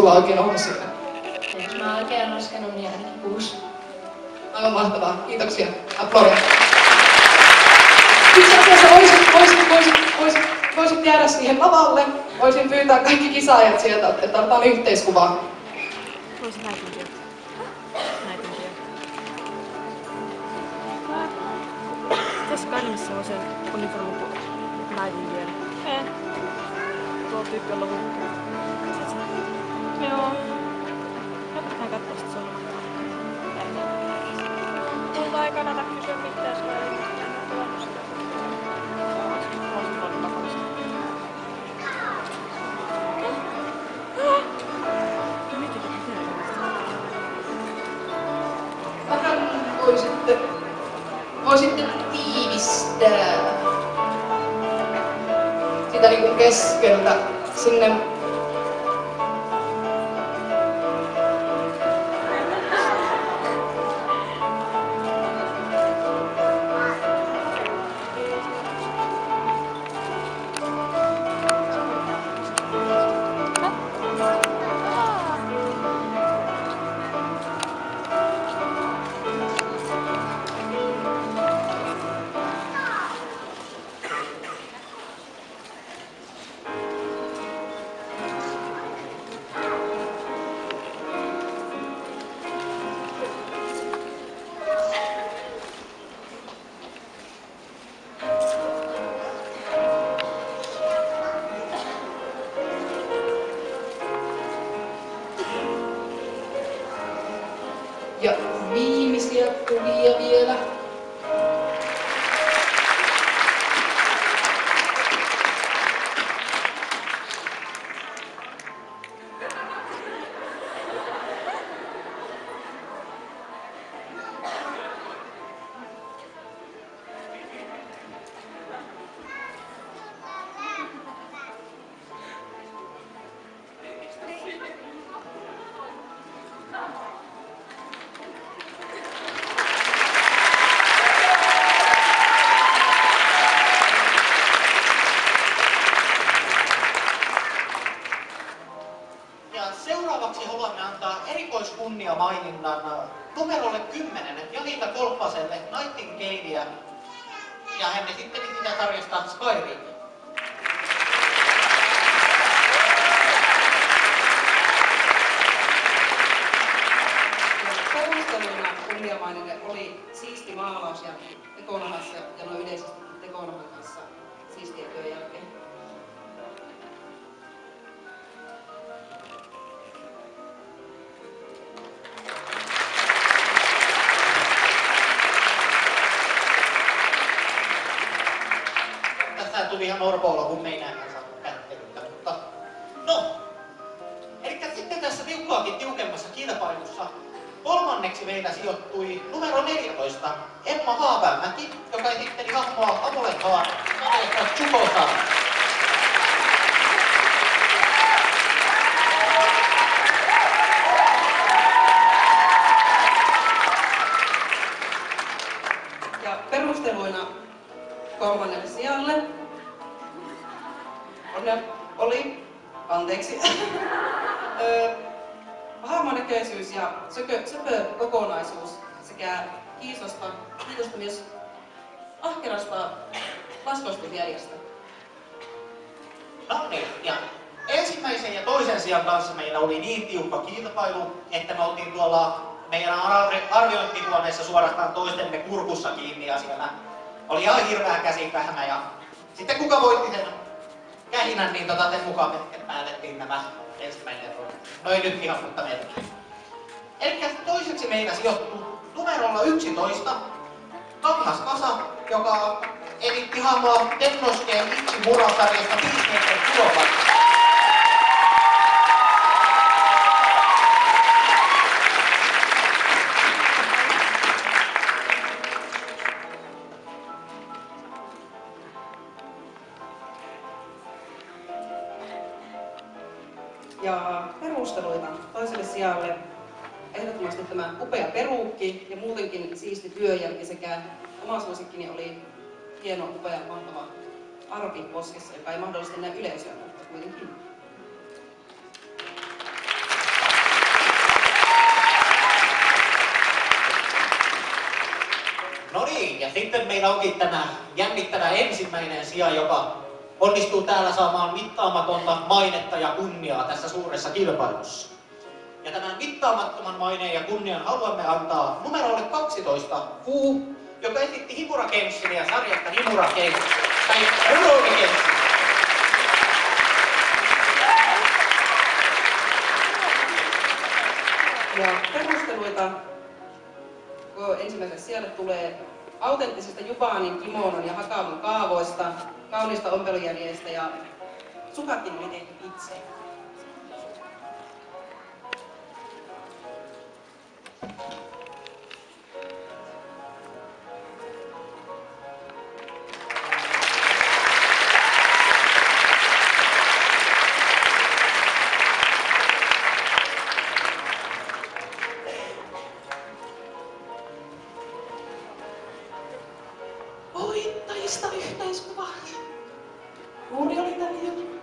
sulla oikein on siinä? Jos mä oikein on laskenut, niin ainakin 6. Aivan mahtavaa. Kiitoksia. Aplodeja. Itse asiassa voisit jäädä siihen lavalle. Voisin pyytää kaikki kisaajat sieltä, että otetaan yhteiskuvaa. Voisin näytin sieltä. Tässä kannissa on se uniformu näytin vielä. Tuo tyyppi on luvun. Joo. Katsotaan katsoa sit sun. Mulla ei kannata kysyä mitään, jos ei mitään tuonut sitä. Vähän voisitte tiivistää sitä niin kuin keskeltä sinne. Ja viimeisiä kuvia vielä. Seuraavaksi haluamme antaa erikoiskunniamaininnan numerolle 10, Janita Kolppaselle Nightingaleä, ja hän esitteli sitä sarjasta Skyrim. Perusteluna kunniamaininne oli siisti maalaus ja tekonahassa ja noin yleisesti tekonahan kanssa siistiä työn jälkeen. Tuli ihan orpoilla, kun me ei näin saa kättelyä, mutta no. Elikkä sitten tässä tiukemmassa kilpailussa kolmanneksi meillä sijoittui numero 14, Emma Haapämäki, joka esitteli hahmoa Amulethaar, Chukosa. Ja perusteluina kolmannelle sijalle hahmonäköisyys ja söpö kokonaisuus sekä kiitosta myös ahkerasta laskutusjärjestä. No niin, ja ensimmäisen ja toisen sijan kanssa meillä oli niin tiukka kilpailu, että me oltiin tuolla meidän arviointihuoneessa suorastaan toistemme kurkussa kiinni ja siellä oli ihan hirveä käsikähmä ja sitten kuka voitti sen kähinän, niin sen mukaan me päätettiin nämä ensimmäinen rooli. No ei nyt ihan, mutta melkein. Elikkä toiseksi meillä sijoittui numerolla 11 Kangaskasa, joka editti hahmoa Tennoskeen Ichimura-sarjasta Peacemaker Kurovan. Ja perusteluita toiselle sijalle ehdottomasti tämä upea peruukki ja muutenkin siisti työjälki sekä oma suosikkini oli hieno, upea, mahtava arpi poskessa, joka ei mahdollisesti näe yleisöä, mutta kuitenkin. Sitten meillä onkin tämä jännittävä ensimmäinen sija, joka onnistuu täällä saamaan mittaamatonta mainetta ja kunniaa tässä suuressa kilpailussa. Ja tämän mittaamattoman maineen ja kunnian haluamme antaa numerolle 12 Q, joka esitti Himura Kenshinia sarjasta Himura Kenshin, tai Rurouni Kenshin. Ja perusteluita ensimmäiselle sijalle tulee autenttisesta Jubanin, kimonon ja hakamon kaavoista, kauniista ompelujäljeistä ja sukatkin oli tehty itse. Voittajista yhteiskuva. Juuri oli tänne jo